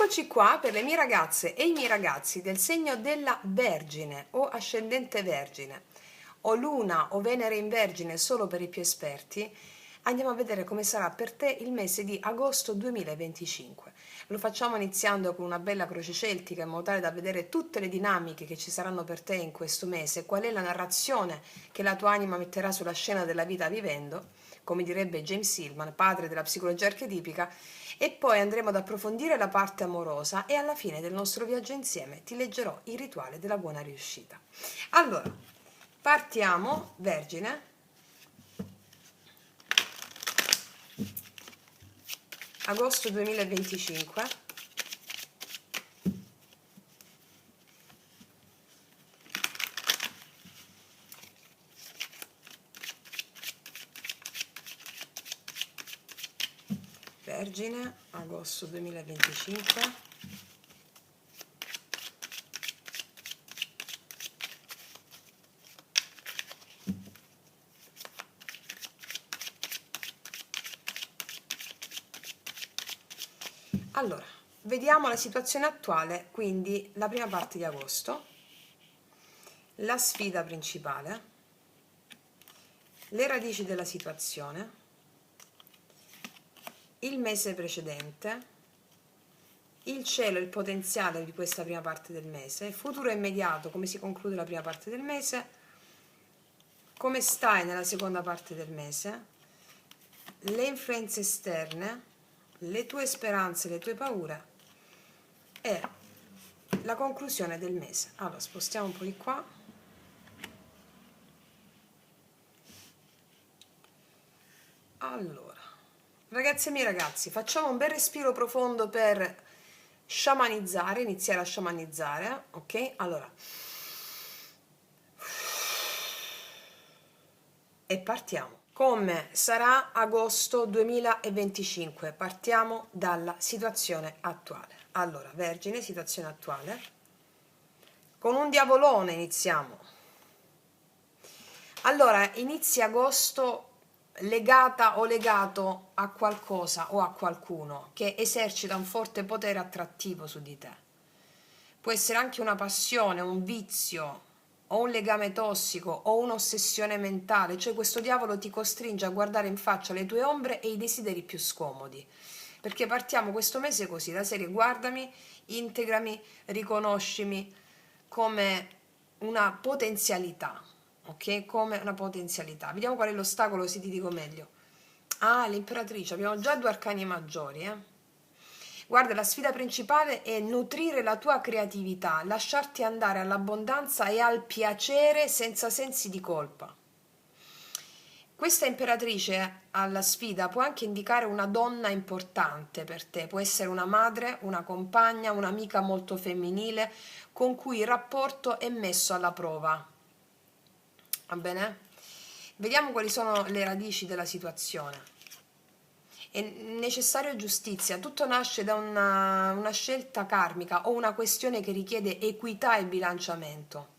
Eccoci qua per le mie ragazze e i miei ragazzi del segno della Vergine o ascendente Vergine o Luna o Venere in Vergine solo per i più esperti. Andiamo a vedere come sarà per te il mese di agosto 2025. Lo facciamo iniziando con una bella croce celtica in modo tale da vedere tutte le dinamiche che ci saranno per te in questo mese, qual è la narrazione che la tua anima metterà sulla scena della vita vivendo, come direbbe James Hillman, padre della psicologia archetipica, e poi andremo ad approfondire la parte amorosa e alla fine del nostro viaggio insieme ti leggerò il rituale della buona riuscita. Allora, partiamo, Vergine. Agosto 2025. Vergine, agosto 2025. Allora, vediamo la situazione attuale, quindi la prima parte di agosto, la sfida principale, le radici della situazione, il mese precedente, il cielo e il potenziale di questa prima parte del mese, il futuro immediato, come si conclude la prima parte del mese, come stai nella seconda parte del mese, le influenze esterne, le tue speranze, le tue paure e la conclusione del mese. Allora, spostiamo un po' di qua. Allora, ragazzi e miei ragazzi, facciamo un bel respiro profondo per sciamanizzare, iniziare a sciamanizzare, ok? Allora, e partiamo. Come sarà agosto 2025? Partiamo dalla situazione attuale. Allora, Vergine, situazione attuale. Con un diavolone iniziamo. Allora, inizia agosto legata o legato a qualcosa o a qualcuno che esercita un forte potere attrattivo su di te. Può essere anche una passione, un vizio, o un legame tossico, o un'ossessione mentale, cioè questo diavolo ti costringe a guardare in faccia le tue ombre e i desideri più scomodi. Perché partiamo questo mese così, la serie guardami, integrami, riconoscimi come una potenzialità, ok? Come una potenzialità. Vediamo qual è l'ostacolo, così ti dico meglio. Ah, l'imperatrice, abbiamo già due arcani maggiori, Guarda, la sfida principale è nutrire la tua creatività, lasciarti andare all'abbondanza e al piacere senza sensi di colpa. Questa imperatrice alla sfida può anche indicare una donna importante per te, può essere una madre, una compagna, un'amica molto femminile con cui il rapporto è messo alla prova. Va bene? Vediamo quali sono le radici della situazione. È necessario giustizia, tutto nasce da una scelta karmica o una questione che richiede equità e bilanciamento.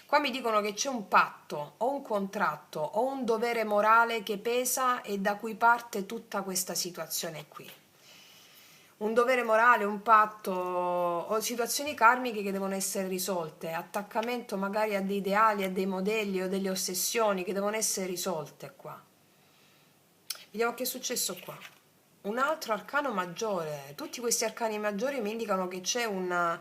Qua mi dicono che c'è un patto o un contratto o un dovere morale che pesa e da cui parte tutta questa situazione qui. Un dovere morale, un patto o situazioni karmiche che devono essere risolte, attaccamento magari a dei ideali, a dei modelli o delle ossessioni che devono essere risolte qua. Vediamo che è successo qua. Un altro arcano maggiore. Tutti questi arcani maggiori mi indicano che c'è un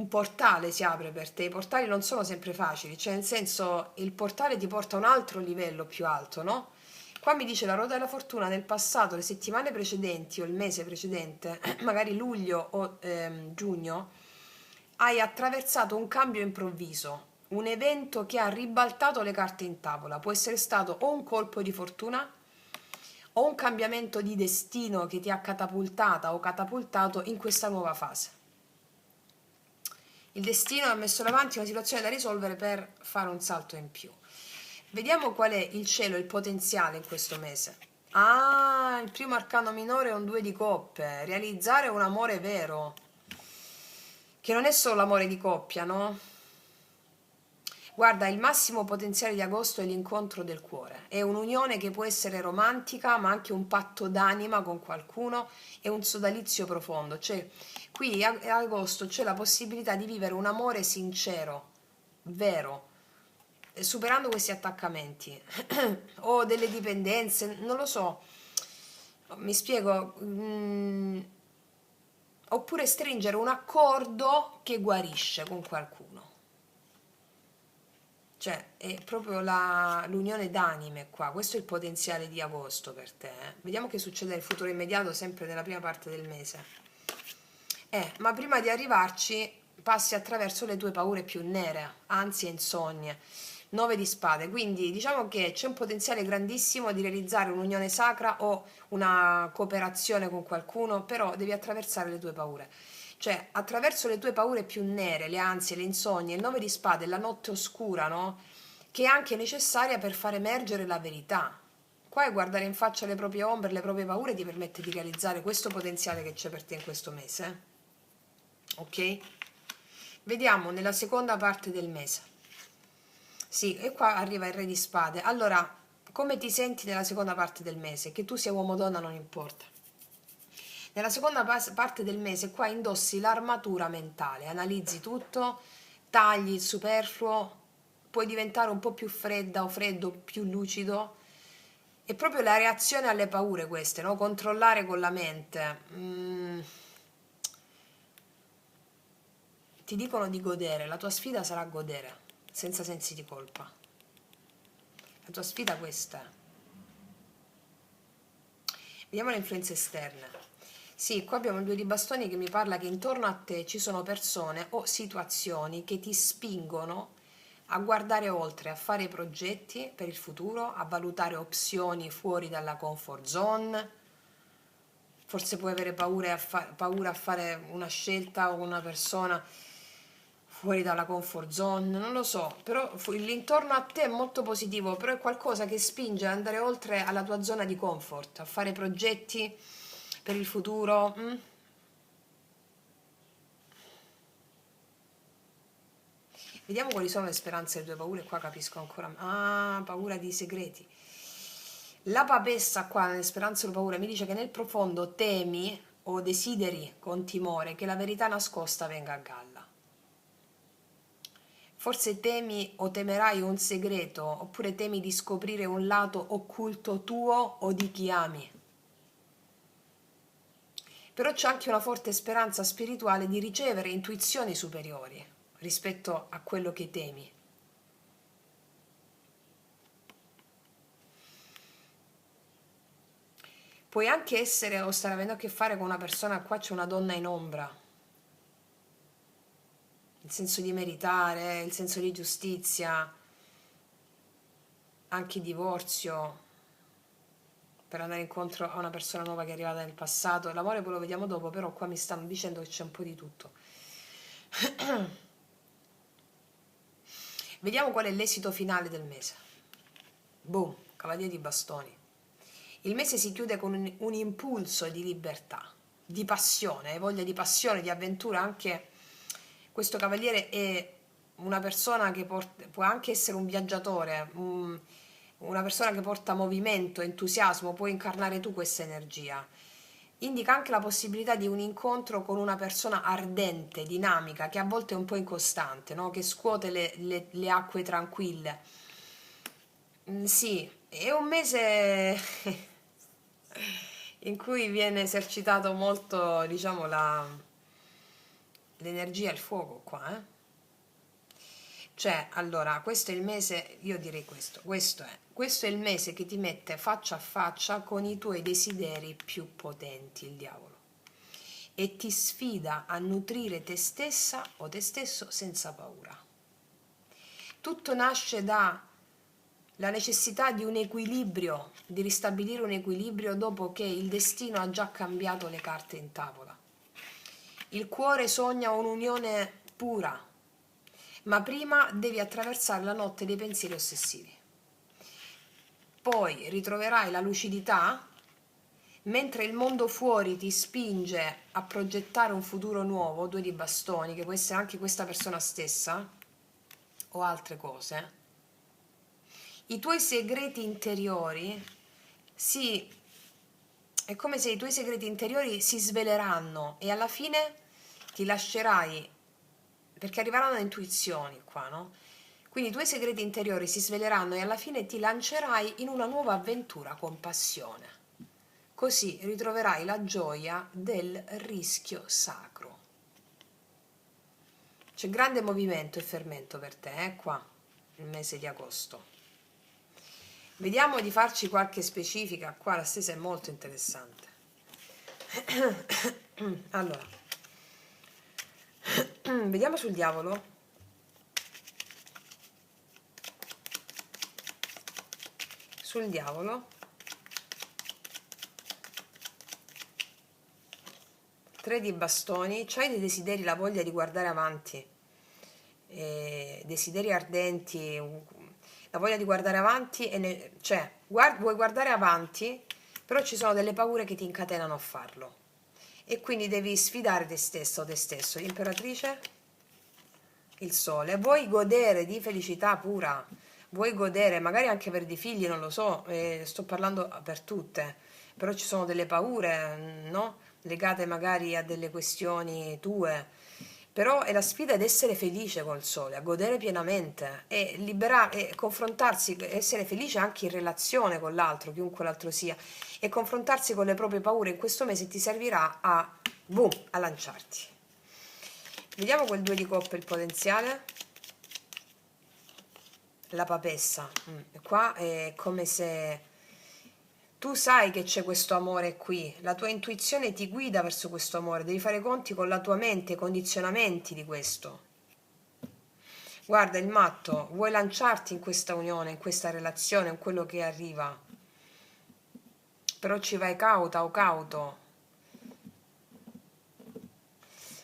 portale si apre per te. I portali non sono sempre facili, cioè nel senso il portale ti porta a un altro livello più alto, no? Qua mi dice la ruota della fortuna nel passato, le settimane precedenti o il mese precedente, magari luglio o giugno, hai attraversato un cambio improvviso, un evento che ha ribaltato le carte in tavola. Può essere stato o un colpo di fortuna o un cambiamento di destino che ti ha catapultata o catapultato in questa nuova fase. Il destino ha messo davanti una situazione da risolvere per fare un salto in più. Vediamo qual è il cielo, il potenziale in questo mese. Ah, il primo arcano minore è un 2 di coppe, realizzare un amore vero, che non è solo l'amore di coppia, no? Guarda, il massimo potenziale di agosto è l'incontro del cuore, è un'unione che può essere romantica, ma anche un patto d'anima con qualcuno e un sodalizio profondo. Cioè, qui a agosto c'è la possibilità di vivere un amore sincero, vero, superando questi attaccamenti o delle dipendenze, non lo so, mi spiego, oppure stringere un accordo che guarisce con qualcuno. Cioè, è proprio l'unione d'anime qua. Questo è il potenziale di agosto per te. Vediamo che succede nel futuro immediato, sempre nella prima parte del mese. Ma prima di arrivarci, passi attraverso le tue paure più nere, ansie e insonnie. 9 di spade, quindi diciamo che c'è un potenziale grandissimo di realizzare un'unione sacra o una cooperazione con qualcuno, però devi attraversare le tue paure. Cioè, attraverso le tue paure più nere, le ansie, le insonnie, il 9 di spade, la notte oscura, no? Che è anche necessaria per far emergere la verità. Qua è guardare in faccia le proprie ombre, le proprie paure ti permette di realizzare questo potenziale che c'è per te in questo mese. Ok? Vediamo nella seconda parte del mese. Sì, e qua arriva il re di spade. Allora, come ti senti nella seconda parte del mese? Che tu sia uomo o donna non importa. Nella seconda parte del mese qua indossi l'armatura mentale, analizzi tutto, tagli il superfluo, puoi diventare un po' più fredda o freddo, più lucido. È proprio la reazione alle paure queste, no? Controllare con la mente. Ti dicono di godere, la tua sfida sarà godere, senza sensi di colpa. La tua sfida questa è. Vediamo le influenze esterne. Sì, qua abbiamo il 2 di bastoni che mi parla che intorno a te ci sono persone o situazioni che ti spingono a guardare oltre, a fare progetti per il futuro, a valutare opzioni fuori dalla comfort zone. Forse puoi avere paura a fare una scelta o una persona fuori dalla comfort zone, non lo so, però l'intorno a te è molto positivo, però è qualcosa che spinge ad andare oltre alla tua zona di comfort, a fare progetti per il futuro. Vediamo quali sono le speranze e le tue paure, qua capisco ancora. Ah, paura di segreti. La papessa qua, nelle speranze e le paure, mi dice che nel profondo temi o desideri con timore che la verità nascosta venga a galla. Forse temi o temerai un segreto, oppure temi di scoprire un lato occulto tuo o di chi ami. Però c'è anche una forte speranza spirituale di ricevere intuizioni superiori rispetto a quello che temi. Puoi anche essere o stare avendo a che fare con una persona, qua c'è una donna in ombra, il senso di meritare, il senso di giustizia, anche divorzio, per andare incontro a una persona nuova che è arrivata nel passato. L'amore poi lo vediamo dopo, però qua mi stanno dicendo che c'è un po' di tutto. Vediamo qual è l'esito finale del mese. Boom, cavaliere di bastoni. Il mese si chiude con un impulso di libertà, di passione, hai voglia di passione, di avventura. Anche questo cavaliere è una persona che può anche essere un viaggiatore, una persona che porta movimento, entusiasmo, puoi incarnare tu questa energia. Indica anche la possibilità di un incontro con una persona ardente, dinamica, che a volte è un po' incostante, no? Che scuote le acque tranquille. Sì, è un mese in cui viene esercitato molto, diciamo, l'energia e il fuoco qua, eh? Cioè, allora, questo è il mese, io direi questo è il mese che ti mette faccia a faccia con i tuoi desideri più potenti, il diavolo, e ti sfida a nutrire te stessa o te stesso senza paura. Tutto nasce da la necessità di un equilibrio, di ristabilire un equilibrio dopo che il destino ha già cambiato le carte in tavola. Il cuore sogna un'unione pura, ma prima devi attraversare la notte dei pensieri ossessivi. Poi ritroverai la lucidità, mentre il mondo fuori ti spinge a progettare un futuro nuovo, 2 di bastoni, che può essere anche questa persona stessa, o altre cose, i tuoi segreti interiori è come se i tuoi segreti interiori si sveleranno e alla fine ti lascerai, perché arriveranno intuizioni qua, no? Quindi i tuoi segreti interiori si sveleranno e alla fine ti lancerai in una nuova avventura con passione. Così ritroverai la gioia del rischio sacro. C'è grande movimento e fermento per te, qua, nel mese di agosto. Vediamo di farci qualche specifica, qua la stessa è molto interessante. Allora, vediamo sul diavolo. Sul diavolo. 3 di bastoni, c'hai dei desideri, la voglia di guardare avanti, desideri ardenti, la voglia di guardare avanti, cioè vuoi guardare avanti, però ci sono delle paure che ti incatenano a farlo. E quindi devi sfidare te stesso o te stesso. L'imperatrice, il sole. Vuoi godere di felicità pura, vuoi godere, magari anche per dei figli, non lo so, sto parlando per tutte, però ci sono delle paure, no? Legate magari a delle questioni tue, però è la sfida ad essere felice col sole, a godere pienamente e liberare, e confrontarsi, essere felice anche in relazione con l'altro, chiunque l'altro sia, e confrontarsi con le proprie paure in questo mese ti servirà a, boom, a lanciarti. Vediamo quel 2 di coppe, il potenziale. La papessa. Qua è come se tu sai che c'è questo amore qui, la tua intuizione ti guida verso questo amore, devi fare i conti con la tua mente, i condizionamenti di questo. Guarda, il matto, vuoi lanciarti in questa unione, in questa relazione, in quello che arriva, però ci vai cauta o cauto.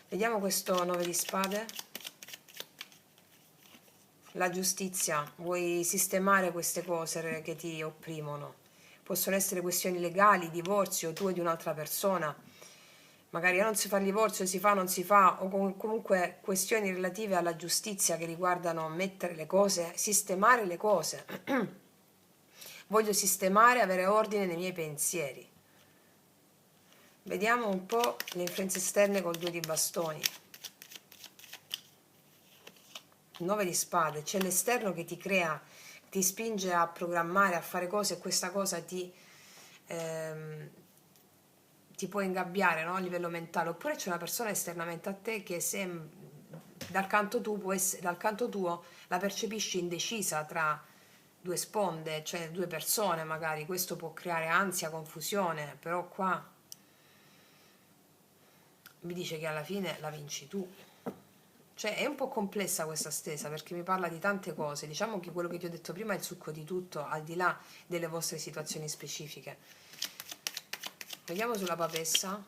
Vediamo questo 9 di spade. La giustizia, vuoi sistemare queste cose che ti opprimono. Possono essere questioni legali, divorzio, tu e di un'altra persona. Magari non si fa il divorzio, si fa, non si fa, o comunque questioni relative alla giustizia che riguardano mettere le cose, sistemare le cose. Voglio sistemare, avere ordine nei miei pensieri. Vediamo un po' le influenze esterne col 2 di bastoni. 9 di spade, c'è l'esterno che ti crea, ti spinge a programmare, a fare cose e questa cosa ti può ingabbiare, no? A livello mentale, oppure c'è una persona esternamente a te che se dal canto tuo la percepisci indecisa tra due sponde, cioè due persone magari, questo può creare ansia, confusione, però qua mi dice che alla fine la vinci tu. Cioè è un po' complessa questa stesa perché mi parla di tante cose, diciamo che quello che ti ho detto prima è il succo di tutto, al di là delle vostre situazioni specifiche. Vediamo sulla papessa,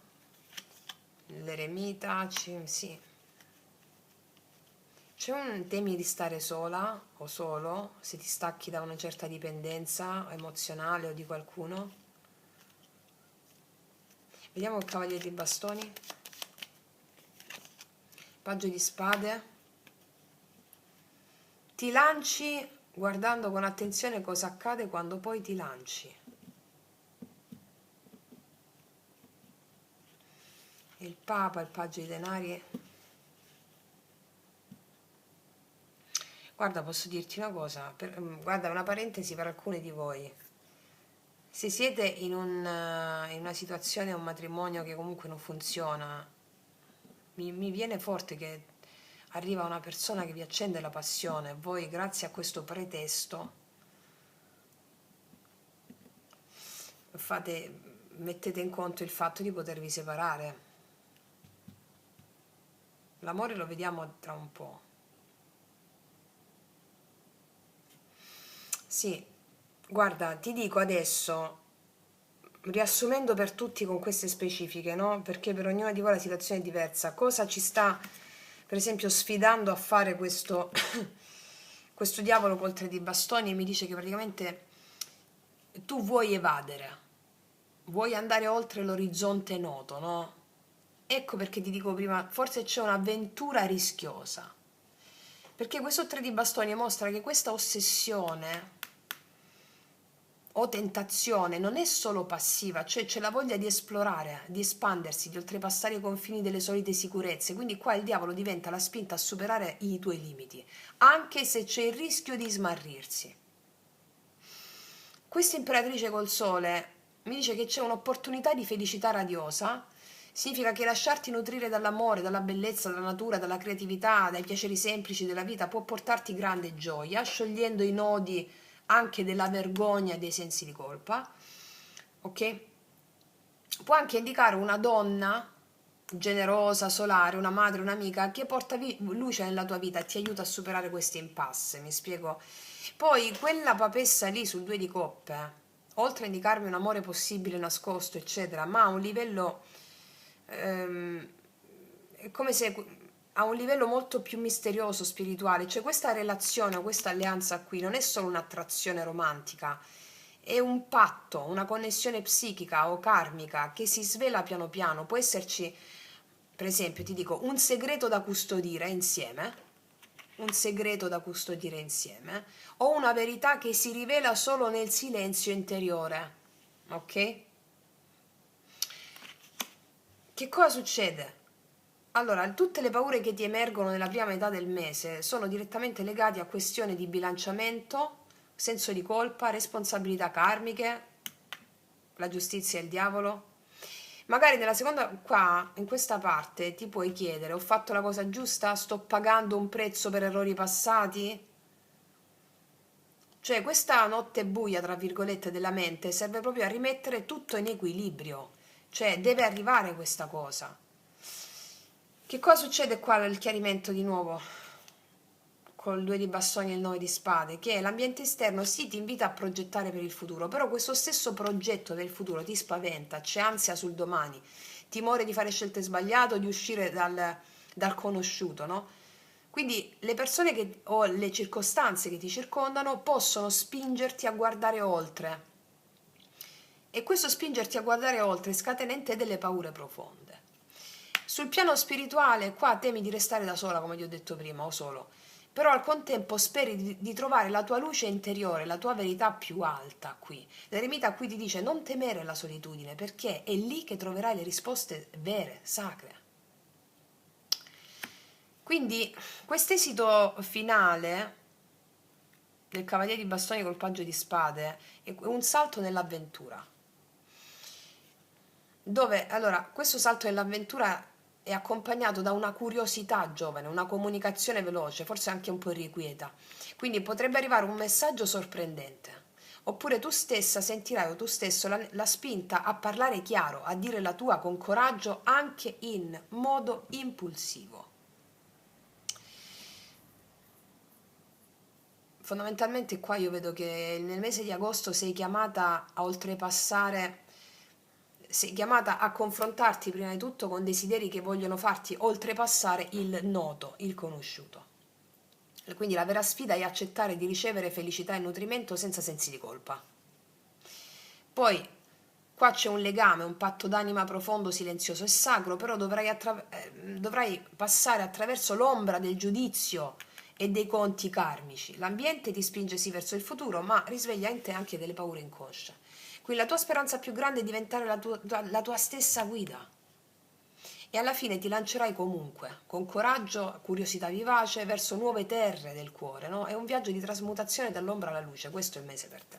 l'eremita, sì. C'è un temi di stare sola o solo, se ti stacchi da una certa dipendenza emozionale o di qualcuno. Vediamo il cavaliere di bastoni. Paggio di spade. Ti lanci guardando con attenzione cosa accade quando poi ti lanci. Il papa, il paggio di denari. Guarda, posso dirti una cosa, guarda, una parentesi per alcuni di voi. Se siete in una situazione, un matrimonio che comunque non funziona, mi viene forte che arriva una persona che vi accende la passione, voi grazie a questo pretesto mettete in conto il fatto di potervi separare. L'amore lo vediamo tra un po'. Sì, guarda, ti dico adesso, riassumendo per tutti con queste specifiche, no? Perché per ognuna di voi la situazione è diversa. Cosa ci sta, per esempio, sfidando a fare questo, questo diavolo col 3 di bastoni? E mi dice che praticamente tu vuoi evadere, vuoi andare oltre l'orizzonte noto, no? Ecco perché ti dico prima, forse c'è un'avventura rischiosa. perché questo 3 di bastoni mostra che questa ossessione o tentazione non è solo passiva, cioè c'è la voglia di esplorare, di espandersi, di oltrepassare i confini delle solite sicurezze, quindi qua il diavolo diventa la spinta a superare i tuoi limiti, anche se c'è il rischio di smarrirsi. Questa imperatrice col sole mi dice che c'è un'opportunità di felicità radiosa, significa che lasciarti nutrire dall'amore, dalla bellezza, dalla natura, dalla creatività, dai piaceri semplici della vita può portarti grande gioia, sciogliendo i nodi anche della vergogna e dei sensi di colpa, ok? Può anche indicare una donna generosa, solare, una madre, un'amica che porta luce nella tua vita e ti aiuta a superare queste impasse, mi spiego? Poi quella papessa lì sul 2 di coppe, oltre a indicarmi un amore possibile nascosto, eccetera, ma a un livello è come se a un livello molto più misterioso, spirituale, cioè questa relazione, questa alleanza qui non è solo un'attrazione romantica, è un patto, una connessione psichica o karmica che si svela piano piano. Può esserci, per esempio, ti dico, un segreto da custodire insieme, un segreto da custodire insieme, o una verità che si rivela solo nel silenzio interiore, ok? Che cosa succede? Allora, tutte le paure che ti emergono nella prima metà del mese sono direttamente legate a questioni di bilanciamento, senso di colpa, responsabilità karmiche, la giustizia e il diavolo. Magari nella seconda, qua, in questa parte, ti puoi chiedere, ho fatto la cosa giusta? Sto pagando un prezzo per errori passati? Cioè, questa notte buia, tra virgolette, della mente serve proprio a rimettere tutto in equilibrio. Cioè, deve arrivare questa cosa. Che cosa succede qua il chiarimento di nuovo? Col 2 di bastoni e il 9 di spade, che l'ambiente esterno sì ti invita a progettare per il futuro, però questo stesso progetto del futuro ti spaventa, c'è ansia sul domani, timore di fare scelte sbagliate o di uscire dal conosciuto, no? Quindi le persone o le circostanze che ti circondano possono spingerti a guardare oltre e questo spingerti a guardare oltre scatena in te delle paure profonde. Sul piano spirituale qua temi di restare da sola, come ti ho detto prima, o solo, però al contempo speri di trovare la tua luce interiore, la tua verità più alta qui. L'eremita qui ti dice non temere la solitudine, perché è lì che troverai le risposte vere, sacre. Quindi quest'esito finale del Cavaliere di Bastoni col Paggio di Spade è un salto nell'avventura. Dove, allora, questo salto nell'avventura è accompagnato da una curiosità giovane, una comunicazione veloce, forse anche un po' irrequieta. Quindi potrebbe arrivare un messaggio sorprendente. Oppure tu stessa sentirai o tu stesso la spinta a parlare chiaro, a dire la tua con coraggio anche in modo impulsivo. Fondamentalmente qua io vedo che nel mese di agosto sei chiamata a oltrepassare, sei chiamata a confrontarti prima di tutto con desideri che vogliono farti oltrepassare il noto, il conosciuto. Quindi la vera sfida è accettare di ricevere felicità e nutrimento senza sensi di colpa. Poi qua c'è un legame, un patto d'anima profondo, silenzioso e sacro, però dovrai passare attraverso l'ombra del giudizio e dei conti karmici. L'ambiente ti spinge sì verso il futuro, ma risveglia in te anche delle paure inconsce. Quindi la tua speranza più grande è diventare la tua stessa guida. E alla fine ti lancerai comunque, con coraggio, curiosità vivace, verso nuove terre del cuore, no? È un viaggio di trasmutazione dall'ombra alla luce, questo è il mese per te.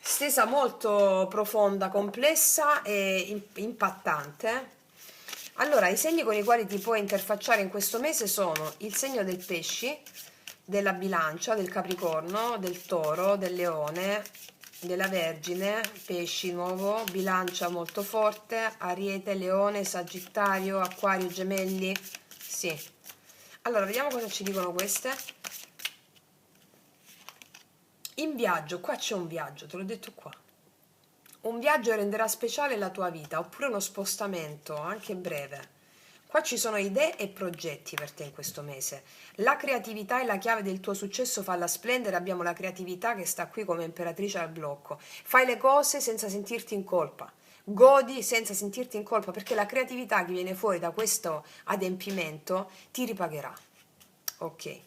Stesa molto profonda, complessa e impattante. Allora, i segni con i quali ti puoi interfacciare in questo mese sono il segno del pesci, della bilancia, del capricorno, del toro, del leone, della vergine, pesci nuovo, bilancia molto forte, ariete, leone, sagittario, acquario, gemelli. Sì. Allora, vediamo cosa ci dicono queste. In viaggio, qua c'è un viaggio, te l'ho detto qua. Un viaggio renderà speciale la tua vita, oppure uno spostamento, anche breve. Qua ci sono idee e progetti per te in questo mese. La creatività è la chiave del tuo successo, falla splendere. Abbiamo la creatività che sta qui come imperatrice al blocco. Fai le cose senza sentirti in colpa. Godi senza sentirti in colpa, perché la creatività che viene fuori da questo adempimento ti ripagherà. ok.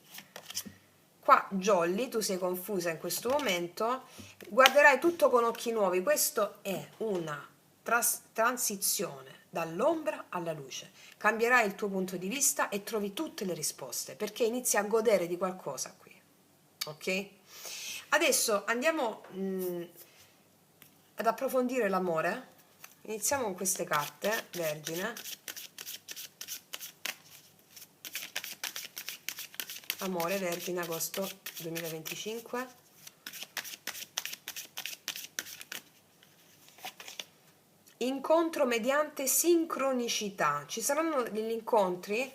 Qua jolly, tu sei confusa in questo momento, guarderai tutto con occhi nuovi. Questo è una transizione dall'ombra alla luce. Cambierai il tuo punto di vista e trovi tutte le risposte, perché inizi a godere di qualcosa qui, ok? Adesso andiamo ad approfondire l'amore. Iniziamo con queste carte, Vergine. Amore, Vergine, agosto 2025. Incontro mediante sincronicità. Ci saranno degli incontri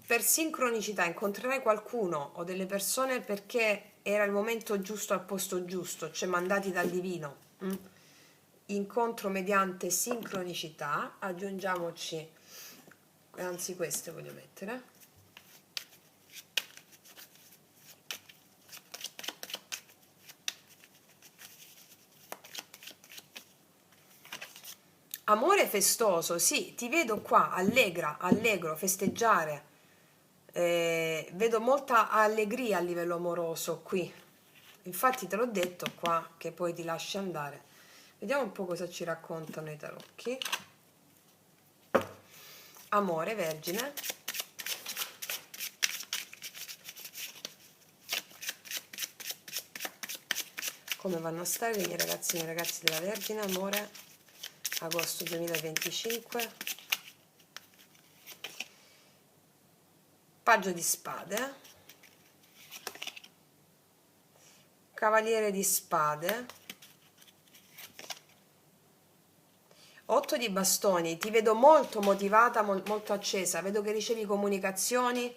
per sincronicità, incontrerai qualcuno o delle persone perché era il momento giusto al posto giusto, cioè mandati dal divino. Incontro mediante sincronicità, aggiungiamoci, anzi queste voglio mettere. Amore festoso, sì, ti vedo qua, allegra, allegro, festeggiare. Vedo molta allegria a livello amoroso qui. Infatti te l'ho detto qua che poi ti lasci andare. Vediamo un po' cosa ci raccontano i tarocchi. Amore, Vergine. Come vanno a stare i miei ragazzi e i miei ragazzi della Vergine? Amore, agosto 2025. Paggio di spade. Cavaliere di spade. 8 di bastoni, ti vedo molto motivata, molto accesa, vedo che ricevi comunicazioni,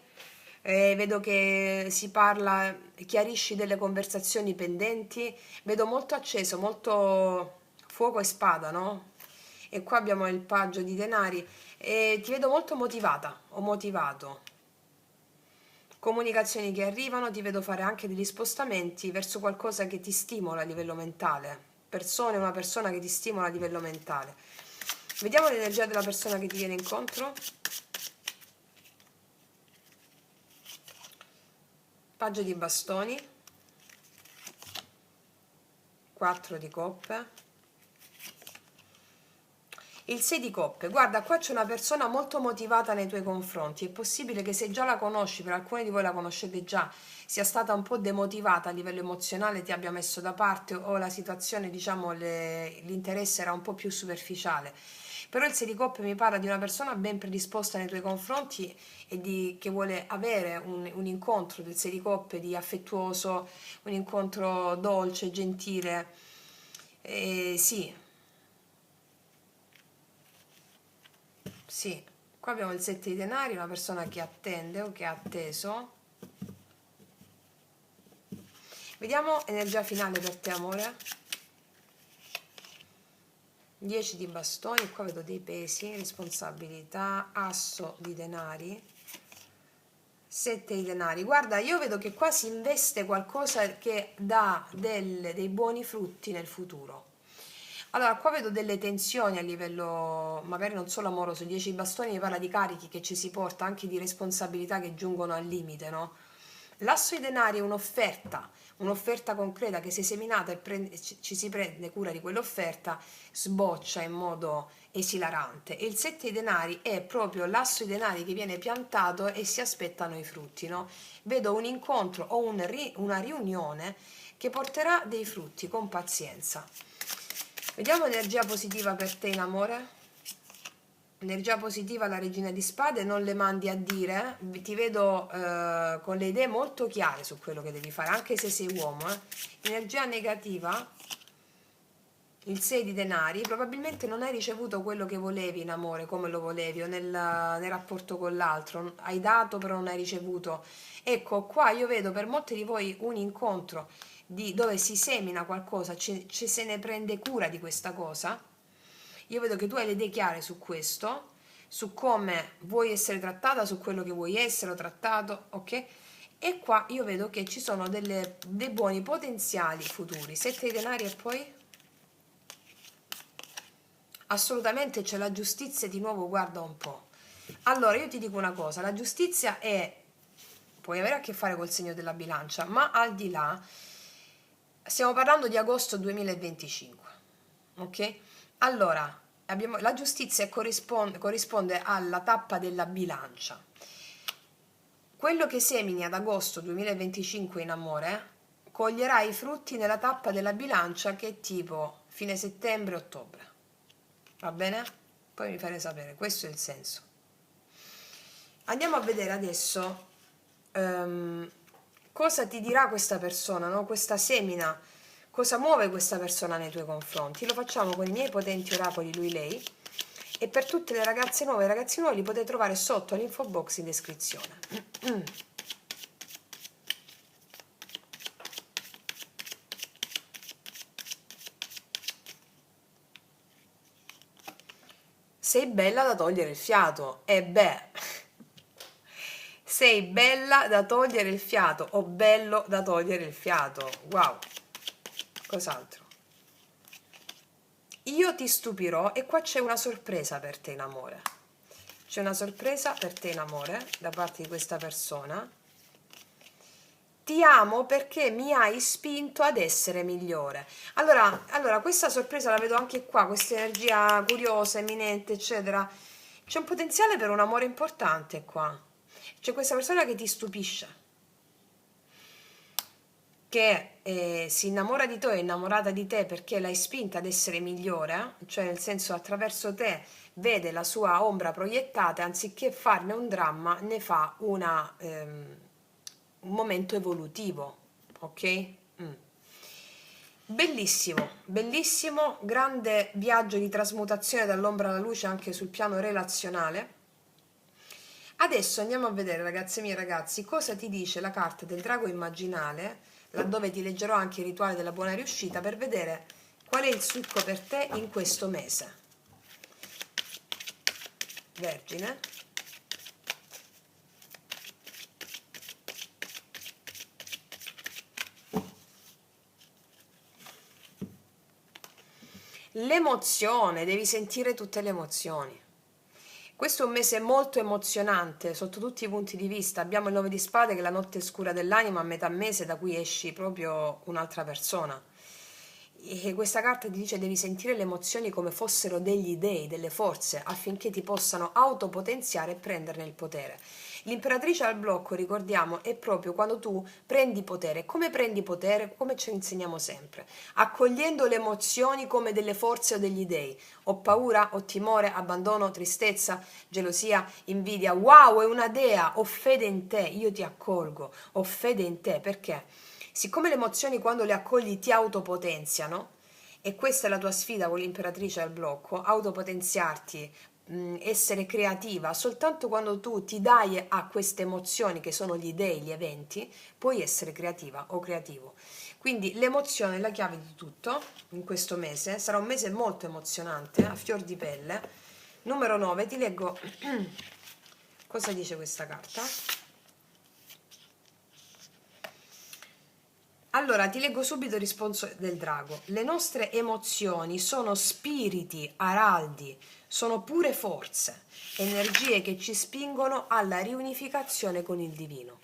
vedo che si parla, chiarisci delle conversazioni pendenti, vedo molto acceso, molto fuoco e spada, no? E qua abbiamo il paggio di denari, e ti vedo molto motivata o motivato. Comunicazioni che arrivano, ti vedo fare anche degli spostamenti verso qualcosa che ti stimola a livello mentale. Una persona che ti stimola a livello mentale. Vediamo l'energia della persona che ti viene incontro. Paggio di bastoni. 4 di coppe. Il 6 di coppe. Guarda, qua c'è una persona molto motivata nei tuoi confronti. È possibile che se già la conosci, per alcuni di voi la conoscete già, sia stata un po' demotivata a livello emozionale, ti abbia messo da parte o la situazione, diciamo, l'interesse era un po' più superficiale. Però il 6 di coppe mi parla di una persona ben predisposta nei tuoi confronti e che vuole avere un incontro del 6 di coppe di affettuoso, un incontro dolce, gentile. Sì, sì, qua abbiamo il 7 di denari, una persona che attende o che ha atteso. Vediamo energia finale per te, amore. 10 di bastoni, qua vedo dei pesi, responsabilità, asso di denari, 7 di denari. Guarda, io vedo che qua si investe qualcosa che dà dei buoni frutti nel futuro. Allora, qua vedo delle tensioni a livello, magari non solo amoroso, 10 bastoni mi parla di carichi che ci si porta, anche di responsabilità che giungono al limite, no? L'asso di denari è un'offerta concreta che se seminata e ci si prende cura di quell'offerta, sboccia in modo esilarante. E il 7 di denari è proprio l'asso di denari che viene piantato e si aspettano i frutti, no? Vedo un incontro o una riunione che porterà dei frutti con pazienza. Vediamo energia positiva per te in amore. Energia positiva alla regina di spade, non le mandi a dire, ti vedo con le idee molto chiare su quello che devi fare, anche se sei uomo. Energia negativa, il 6 di denari, probabilmente non hai ricevuto quello che volevi in amore, come lo volevi, o nel rapporto con l'altro, hai dato però non hai ricevuto. Ecco, qua io vedo per molti di voi un incontro dove si semina qualcosa, ci se ne prende cura di questa cosa. Io vedo che tu hai le idee chiare su questo, su come vuoi essere trattata, su quello che vuoi essere trattato, ok? E qua io vedo che ci sono dei buoni potenziali futuri. 7 di denari e poi? Assolutamente c'è la giustizia di nuovo, guarda un po'. Allora io ti dico una cosa, la giustizia è puoi avere a che fare col segno della bilancia, ma al di là stiamo parlando di agosto 2025, ok? Allora, la giustizia corrisponde alla tappa della bilancia. Quello che semini ad agosto 2025 in amore coglierai i frutti nella tappa della bilancia, che è tipo fine settembre-ottobre. Va bene? Poi mi farei sapere, questo è il senso. Andiamo a vedere adesso cosa ti dirà questa persona, no? Questa semina, cosa muove questa persona nei tuoi confronti. Lo facciamo con i miei potenti oracoli lui-lei, e per tutte le ragazze nuove e ragazzi nuovi li potete trovare sotto l'info box in descrizione. Sei bella da togliere il fiato, e beh, sei bella da togliere il fiato, o bello da togliere il fiato, wow, cos'altro? Io ti stupirò, e qua c'è una sorpresa per te in amore, c'è una sorpresa per te in amore da parte di questa persona. Ti amo perché mi hai spinto ad essere migliore. Allora, questa sorpresa la vedo anche qua, questa energia curiosa, imminente, eccetera. C'è un potenziale per un amore importante qua. C'è questa persona che ti stupisce, che si innamora di te, è innamorata di te perché l'hai spinta ad essere migliore, cioè nel senso, attraverso te vede la sua ombra proiettata, anziché farne un dramma ne fa un momento evolutivo, ok? Bellissimo, bellissimo, grande viaggio di trasmutazione dall'ombra alla luce anche sul piano relazionale. Adesso andiamo a vedere, ragazze mie e ragazzi, cosa ti dice la carta del drago immaginale, laddove ti leggerò anche il rituale della buona riuscita, per vedere qual è il succo per te in questo mese. Vergine. L'emozione, devi sentire tutte le emozioni. Questo è un mese molto emozionante sotto tutti i punti di vista. Abbiamo il 9 di spade, che è la notte scura dell'anima, a metà mese, da cui esci proprio un'altra persona. E questa carta ti dice: devi sentire le emozioni come fossero degli dei, delle forze, affinché ti possano autopotenziare e prenderne il potere. L'imperatrice al blocco, ricordiamo, è proprio quando tu prendi potere. Come prendi potere? Come ci insegniamo sempre, accogliendo le emozioni come delle forze o degli dei. Ho paura, ho timore, abbandono, tristezza, gelosia, invidia. Wow, è una dea. Ho fede in te, io ti accolgo. Ho fede in te, perché? Siccome le emozioni, quando le accogli, ti autopotenziano, e questa è la tua sfida con l'imperatrice al blocco, autopotenziarti, essere creativa. Soltanto quando tu ti dai a queste emozioni, che sono gli dei, gli eventi, puoi essere creativa o creativo. Quindi l'emozione è la chiave di tutto in questo mese. Sarà un mese molto emozionante, a fior di pelle. Numero 9, ti leggo cosa dice questa carta. Allora, ti leggo subito il risponso del drago. Le nostre emozioni sono spiriti araldi, sono pure forze, energie che ci spingono alla riunificazione con il divino,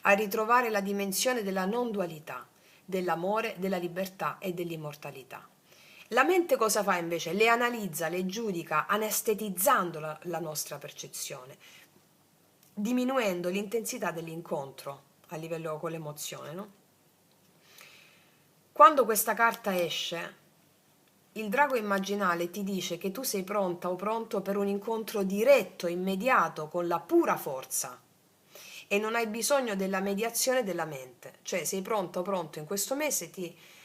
a ritrovare la dimensione della non dualità, dell'amore, della libertà e dell'immortalità. La mente cosa fa invece? Le analizza, le giudica, anestetizzando la nostra percezione, diminuendo l'intensità dell'incontro a livello con l'emozione, no? Quando questa carta esce, il drago immaginale ti dice che tu sei pronta o pronto per un incontro diretto, immediato, con la pura forza, e non hai bisogno della mediazione della mente. Cioè sei pronto o pronto in questo mese,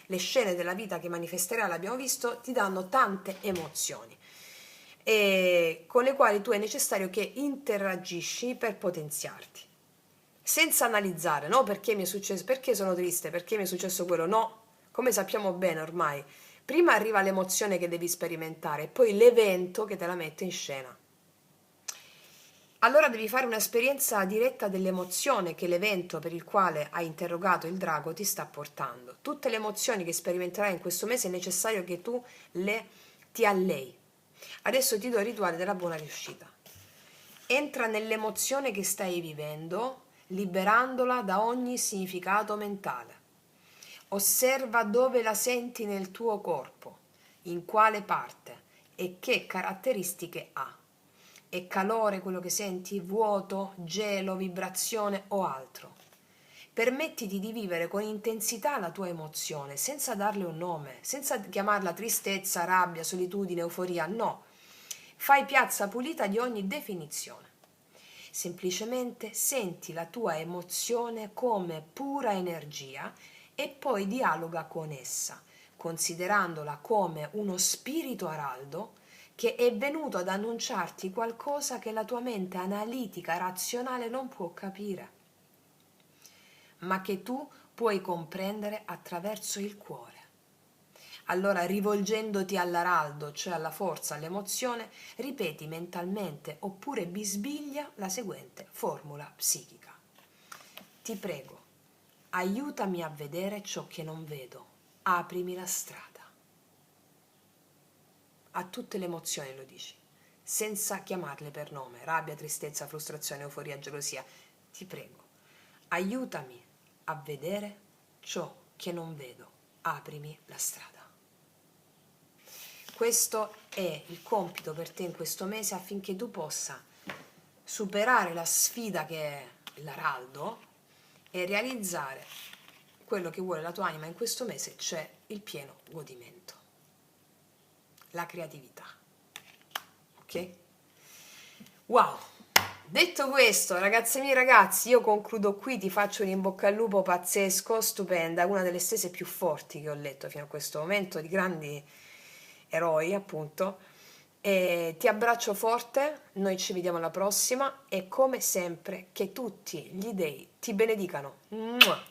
le scene della vita che manifesterai, l'abbiamo visto, ti danno tante emozioni, e con le quali tu è necessario che interagisci per potenziarti, senza analizzare, no? Perché mi è successo, perché sono triste, perché mi è successo quello, no. Come sappiamo bene ormai, prima arriva l'emozione che devi sperimentare, poi l'evento che te la mette in scena. Allora devi fare un'esperienza diretta dell'emozione che l'evento per il quale hai interrogato il drago ti sta portando. Tutte le emozioni che sperimenterai in questo mese è necessario che tu ti allei. Adesso ti do il rituale della buona riuscita. Entra nell'emozione che stai vivendo, liberandola da ogni significato mentale. Osserva dove la senti nel tuo corpo, in quale parte e che caratteristiche ha. È calore quello che senti, vuoto, gelo, vibrazione o altro. Permettiti di vivere con intensità la tua emozione, senza darle un nome, senza chiamarla tristezza, rabbia, solitudine, euforia, no. Fai piazza pulita di ogni definizione. Semplicemente senti la tua emozione come pura energia e poi dialoga con essa, considerandola come uno spirito araldo che è venuto ad annunciarti qualcosa che la tua mente analitica, razionale non può capire, ma che tu puoi comprendere attraverso il cuore. Allora, rivolgendoti all'araldo, cioè alla forza, all'emozione, ripeti mentalmente oppure bisbiglia la seguente formula psichica. Ti prego, aiutami a vedere ciò che non vedo, aprimi la strada. A tutte le emozioni lo dici, senza chiamarle per nome, rabbia, tristezza, frustrazione, euforia, gelosia. Ti prego, aiutami a vedere ciò che non vedo, aprimi la strada. Questo è il compito per te in questo mese affinché tu possa superare la sfida che è l'araldo e realizzare quello che vuole la tua anima in questo mese, cioè il pieno godimento, la creatività. Ok? Wow! Detto questo, ragazze mie ragazzi, io concludo qui, ti faccio un in bocca al lupo pazzesco, stupenda, una delle stese più forti che ho letto fino a questo momento, di grandi eroi appunto, e ti abbraccio forte, noi ci vediamo alla prossima e come sempre che tutti gli dei ti benedicano. Mua!